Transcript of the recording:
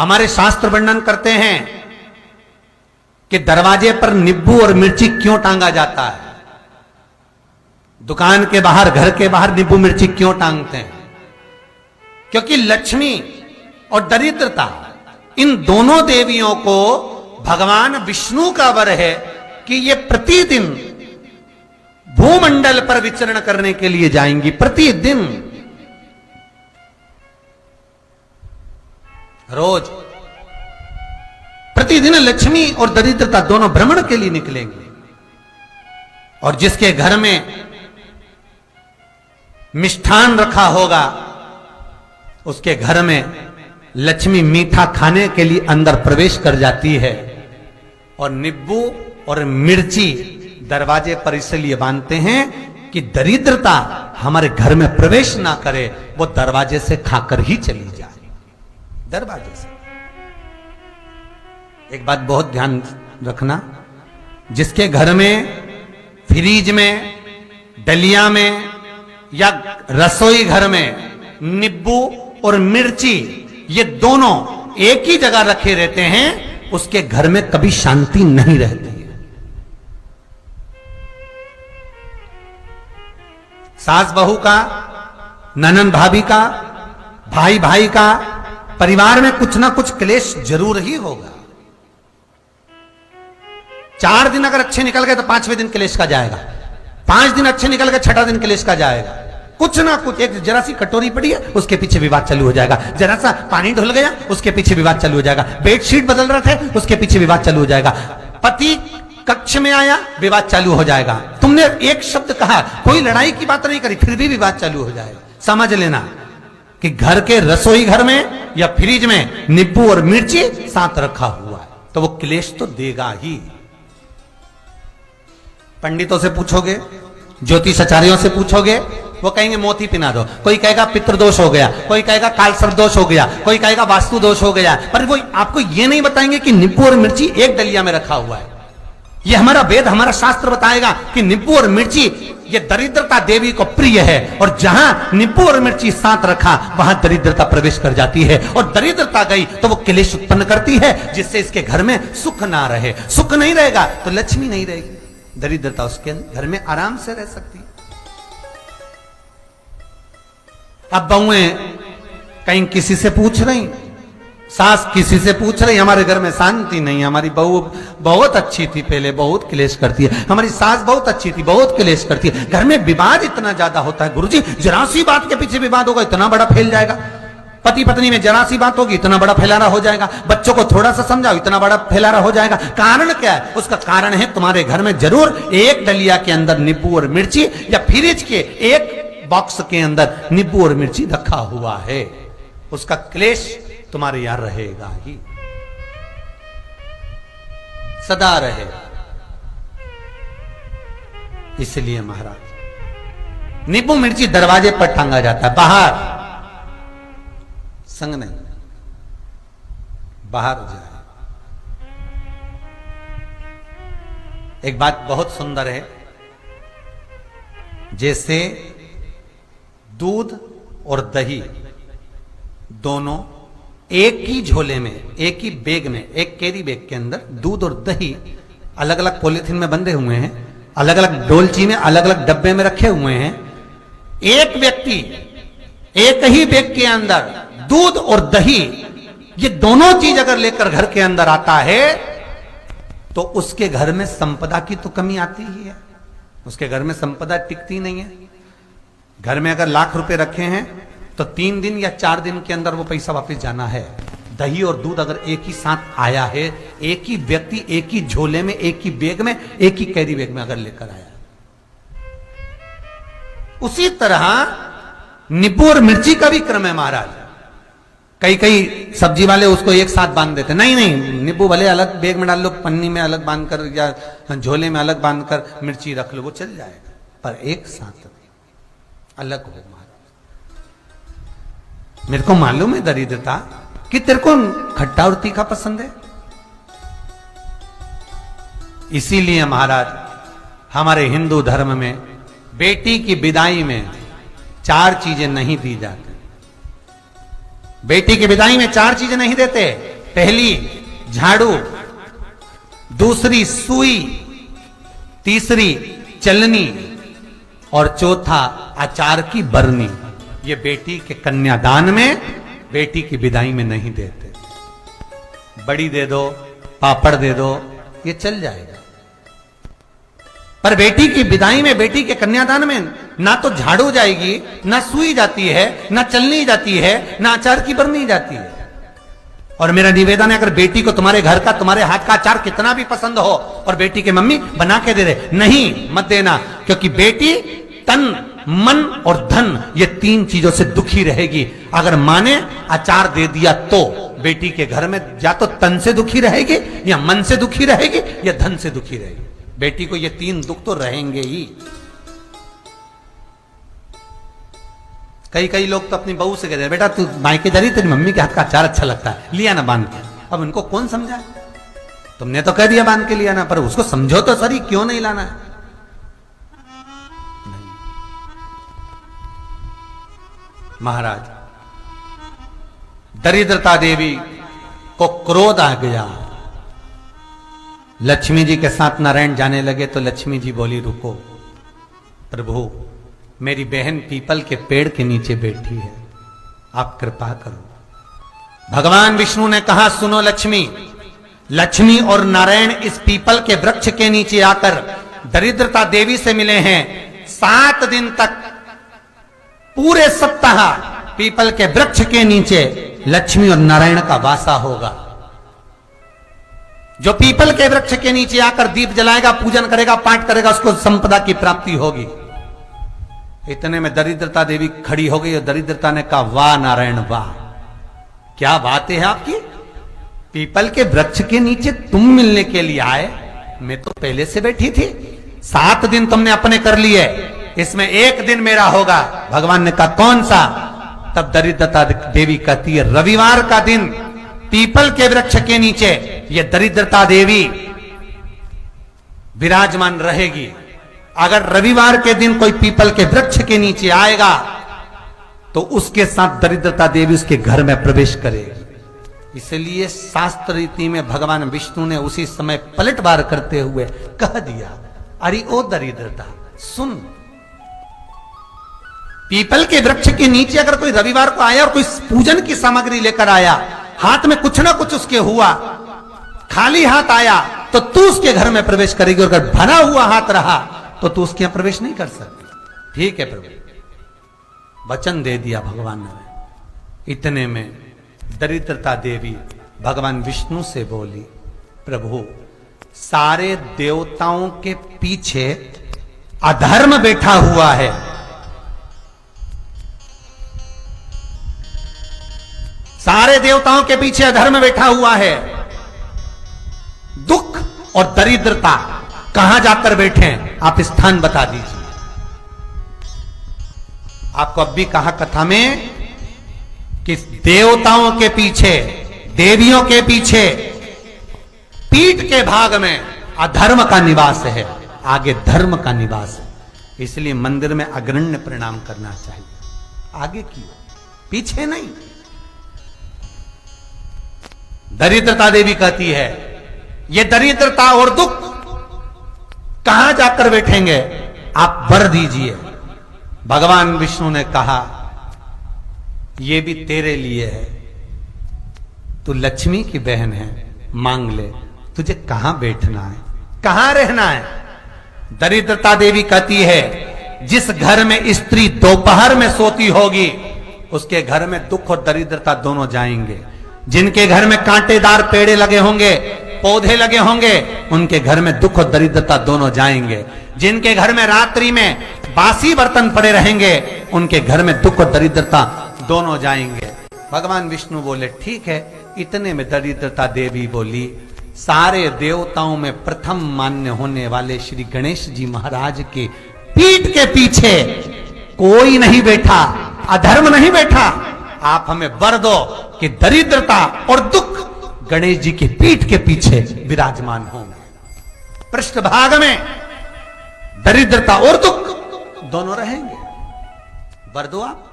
हमारे शास्त्र वर्णन करते हैं कि दरवाजे पर नींबू और मिर्ची क्यों टांगा जाता है। दुकान के बाहर, घर के बाहर नींबू मिर्ची क्यों टांगते हैं? क्योंकि लक्ष्मी और दरिद्रता, इन दोनों देवियों को भगवान विष्णु का वर है कि ये प्रतिदिन भूमंडल पर विचरण करने के लिए जाएंगी। प्रतिदिन, रोज प्रतिदिन लक्ष्मी और दरिद्रता दोनों भ्रमण के लिए निकलेंगे। और जिसके घर में मिष्ठान रखा होगा, उसके घर में लक्ष्मी मीठा खाने के लिए अंदर प्रवेश कर जाती है। और नींबू और मिर्ची दरवाजे पर इसलिए बांधते हैं कि दरिद्रता हमारे घर में प्रवेश ना करे, वो दरवाजे से खाकर ही चली जाए। दरवाजे से। एक बात बहुत ध्यान रखना, जिसके घर में फ्रिज में, डलिया में या रसोई घर में नींबू और मिर्ची ये दोनों एक ही जगह रखे रहते हैं, उसके घर में कभी शांति नहीं रहती है। सास बहू का, ननंद भाभी का, भाई भाई का, परिवार में कुछ ना कुछ क्लेश जरूर ही होगा। 4 दिन अगर अच्छे निकल गए तो 5वें दिन क्लेश का जाएगा। 5 दिन अच्छे निकल गए, 6ठा दिन क्लेश का जाएगा। कुछ ना कुछ, एक जरा सी कटोरी पड़ी है उसके पीछे विवाद चालू हो जाएगा, जरा सा पानी ढुल गया उसके पीछे विवाद चालू हो जाएगा, बेडशीट बदल रहे थे उसके पीछे विवाद चालू हो जाएगा, पति कक्ष में आया विवाद चालू हो जाएगा, तुमने एक शब्द कहा, कोई लड़ाई की बात नहीं करी, फिर भी विवाद चालू हो जाएगा। समझ लेना कि घर के रसोई घर में या फ्रिज में नींबू और मिर्ची साथ रखा हुआ है तो वो क्लेश तो देगा ही। पंडितों से पूछोगे, ज्योतिषाचार्यों से पूछोगे, वो कहेंगे मोती पिना दो, कोई कहेगा पितृदोष हो गया, कोई कहेगा कालसर्प दोष हो गया, कोई कहेगा वास्तु दोष हो गया, पर वो आपको ये नहीं बताएंगे कि नींबू और मिर्ची एक डलिया में रखा हुआ है। ये हमारा वेद, हमारा शास्त्र बताएगा कि नींबू और मिर्ची ये दरिद्रता देवी को प्रिय है, और जहां नींबू और मिर्ची साथ रखा वहां दरिद्रता प्रवेश कर जाती है, और दरिद्रता गई तो वो क्लेश उत्पन्न करती है, जिससे इसके घर में सुख ना रहे। सुख नहीं रहेगा तो लक्ष्मी नहीं रहेगी, दरिद्रता उसके घर में आराम से रह सकती है। अब बहुएं कहीं किसी से पूछ रही, सास किसी से पूछ रही, हमारे घर में शांति नहीं, हमारी बहू बहुत अच्छी थी, पहले बहुत क्लेश करती है, हमारी सास बहुत अच्छी थी, बहुत क्लेश करती है, घर में विवाद इतना ज्यादा होता है। गुरुजी, जरा सी बात के पीछे विवाद होगा इतना बड़ा फैल जाएगा, पति पत्नी में जरा सी बात होगी इतना बड़ा फैलाना हो जाएगा, बच्चों को थोड़ा सा समझाओ इतना बड़ा फैलाना हो जाएगा। कारण क्या है? उसका कारण है तुम्हारे घर में जरूर एक डलिया के अंदर नींबू और मिर्ची या फ्रिज के एक बॉक्स के अंदर नींबू और मिर्ची रखा हुआ है, उसका क्लेश तुम्हारे यहां रहेगा ही, सदा रहेगा। इसलिए महाराज नींबू मिर्ची दरवाजे पर टांगा जाता है, बाहर संग नहीं, बाहर जाए। एक बात बहुत सुंदर है, जैसे दूध और दही दोनों एक ही झोले में, एक ही बैग में, एक कैरी बैग के अंदर दूध और दही अलग अलग पॉलिथीन में बंधे हुए हैं, अलग अलग डोलची में, अलग अलग डब्बे में रखे हुए हैं। एक व्यक्ति एक ही बैग के अंदर दूध और दही ये दोनों चीज अगर लेकर घर के अंदर आता है तो उसके घर में संपदा की तो कमी आती ही है, उसके घर में संपदा टिकती नहीं है। घर में अगर लाख रुपए रखे हैं तो 3 दिन या 4 दिन के अंदर वो पैसा वापस जाना है। दही और दूध अगर एक ही साथ आया है, एक ही व्यक्ति एक ही झोले में, एक ही बैग में, एक ही कैरी बैग में अगर लेकर आया, उसी तरह नींबू और मिर्ची का भी क्रम है महाराज। कई कई सब्जी वाले उसको एक साथ बांध देते, नहीं नहीं, नींबू भले अलग बैग में डाल लो, पन्नी में अलग बांध कर या झोले में अलग बांध कर मिर्ची रख लो, वो चल जाएगा, पर एक साथ अलग हो। मेरे को मालूम है दरिद्रता कि तेरे को खट्टा और तीखा पसंद है, इसीलिए महाराज हमारे हिंदू धर्म में बेटी की विदाई में 4 चीजें नहीं दी जाती। बेटी की विदाई में 4 चीजें नहीं देते। पहली झाड़ू, दूसरी सुई, तीसरी चलनी और चौथा अचार की बरनी। ये बेटी के कन्यादान में, बेटी की विदाई में नहीं देते। बड़ी दे दो, पापड़ दे दो, ये चल जाएगा, पर बेटी की विदाई में, बेटी के कन्यादान में ना तो झाड़ू जाएगी, ना सुई जाती है, ना चलनी जाती है, ना अचार की बरनी जाती है। और मेरा निवेदन है, अगर बेटी को तुम्हारे घर का, तुम्हारे हाथ का अचार कितना भी पसंद हो और बेटी के मम्मी बना के दे दे, नहीं, मत देना, क्योंकि बेटी तन, मन और धन, ये तीन चीजों से दुखी रहेगी। अगर माँ ने अचार दे दिया तो बेटी के घर में या तो तन से दुखी रहेगी, या मन से दुखी रहेगी, या धन से दुखी रहेगी। बेटी को ये तीन दुख तो रहेंगे ही। कई लोग तो अपनी बहू से कहते हैं, बेटा तू मायके जा रही, तेरी मम्मी के हाथ का अचार अच्छा लगता है, लिया ना बांध के। अब उनको कौन समझाए? तुमने तो कह दिया बांध के लिया ना, पर उसको समझो तो सही, क्यों नहीं लाना है? नहीं। महाराज, दरिद्रता देवी को क्रोध आ गया। लक्ष्मी जी के साथ नारायण जाने लगे तो लक्ष्मी जी बोली, रुको प्रभु, मेरी बहन पीपल के पेड़ के नीचे बैठी है, आप कृपा करो। भगवान विष्णु ने कहा, सुनो लक्ष्मी, लक्ष्मी और नारायण इस पीपल के वृक्ष के नीचे आकर दरिद्रता देवी से मिले हैं। 7 दिन तक, पूरे सप्ताह पीपल के वृक्ष के नीचे लक्ष्मी और नारायण का वासा होगा। जो पीपल के वृक्ष के नीचे आकर दीप जलाएगा, पूजन करेगा, पाठ करेगा, उसको संपदा की प्राप्ति होगी। इतने में दरिद्रता देवी खड़ी हो गई और दरिद्रता ने कहा, वाह नारायण वाह, क्या बात है आपकी, पीपल के वृक्ष के नीचे तुम मिलने के लिए आए, मैं तो पहले से बैठी थी। 7 दिन तुमने अपने कर लिए, इसमें 1 दिन मेरा होगा। भगवान ने कहा, कौन सा? तब दरिद्रता देवी कहती है, रविवार का दिन पीपल के वृक्ष के नीचे ये दरिद्रता देवी विराजमान रहेगी। अगर रविवार के दिन कोई पीपल के वृक्ष के नीचे आएगा तो उसके साथ दरिद्रता देवी उसके घर में प्रवेश करेगी। इसलिए शास्त्र रीति में भगवान विष्णु ने उसी समय पलटवार करते हुए कह दिया, अरे ओ दरिद्रता सुन, पीपल के वृक्ष के नीचे अगर कोई रविवार को आया और कोई पूजन की सामग्री लेकर आया, हाथ में कुछ ना कुछ उसके हुआ, खाली हाथ आया, तो तू उसके घर में प्रवेश करेगी, और अगर भरा हुआ हाथ रहा तो तू उसके यहां प्रवेश नहीं कर सकती। ठीक है प्रभु, वचन दे दिया भगवान ने। इतने में दरिद्रता देवी भगवान विष्णु से बोली, प्रभु, सारे देवताओं के पीछे अधर्म बैठा हुआ है, सारे देवताओं के पीछे अधर्म बैठा हुआ है। दुख और दरिद्रता कहां जाकर बैठे हैं, आप स्थान बता दीजिए। आपको अब भी कहा कथा में कि देवताओं के पीछे, देवियों के पीछे, पीठ के भाग में अधर्म का निवास है, आगे धर्म का निवास है। इसलिए मंदिर में अग्रण्य प्रणाम करना चाहिए, आगे क्यों, पीछे नहीं। दरिद्रता देवी कहती है, ये दरिद्रता और दुख कहां जाकर बैठेंगे, आप वर दीजिए। भगवान विष्णु ने कहा, ये भी तेरे लिए है, तू लक्ष्मी की बहन है, मांग ले, तुझे कहां बैठना है, कहां रहना है। दरिद्रता देवी कहती है, जिस घर में स्त्री दोपहर में सोती होगी उसके घर में दुख और दरिद्रता दोनों जाएंगे। जिनके घर में कांटेदार पेड़े लगे होंगे, पौधे लगे होंगे, उनके घर में दुख और दरिद्रता दोनों जाएंगे। जिनके घर में रात्रि में बासी बर्तन पड़े रहेंगे, उनके घर में दुख और दरिद्रता दोनों जाएंगे। भगवान विष्णु बोले, ठीक है। इतने में दरिद्रता देवी बोली, सारे देवताओं में प्रथम मान्य होने वाले श्री गणेश जी महाराज के पीठ के पीछे कोई नहीं बैठा, अधर्म नहीं बैठा। आप हमें वर दो कि दरिद्रता और दुख गणेश जी की पीठ के पीछे विराजमान होंगे, पृष्ठभाग में दरिद्रता और दुख दोनों रहेंगे। वर दो आप।